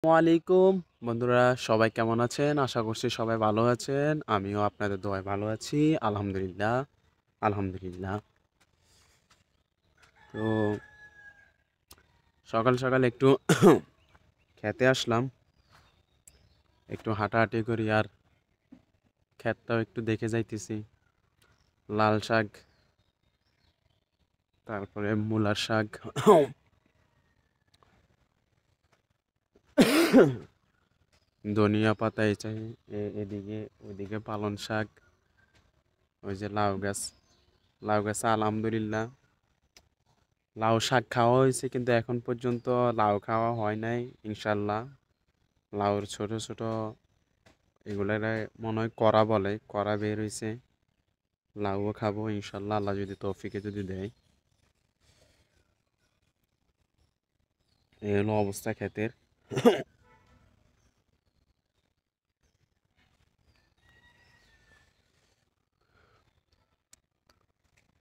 ওয়ালাইকুম বন্ধুরা, সবাই কেমন আছেন? আশা করছি সবাই ভালো আছেন। আমিও আপনাদের দোয়ায় ভালো আছি। আলহামদুলিল্লাহ, আলহামদুলিল্লাহ। তো সকাল সকাল একটু খেতে আসলাম, একটু হাঁটাহাঁটি করি আর ক্ষেতটাও একটু দেখে যাইতেছি। লাল শাক, তারপরে মূলার শাক, ধনিয়া পাতা, এদিকে ওইদিকে পালং শাক, ওই যে লাউ গাছ আলহামদুলিল্লাহ লাউ শাক খাওয়া হয়েছে, কিন্তু এখন পর্যন্ত লাউ খাওয়া হয় নাই। ইনশাল্লাহ লাউর ছোট ছোট এগুলার মনে হয় করা বলে, করা বের হয়েছে। লাউও খাবো ইনশাল্লাহ, আল্লাহ যদি তৌফিকে যদি দেয়। এই হলো অবস্থা ক্ষেতের।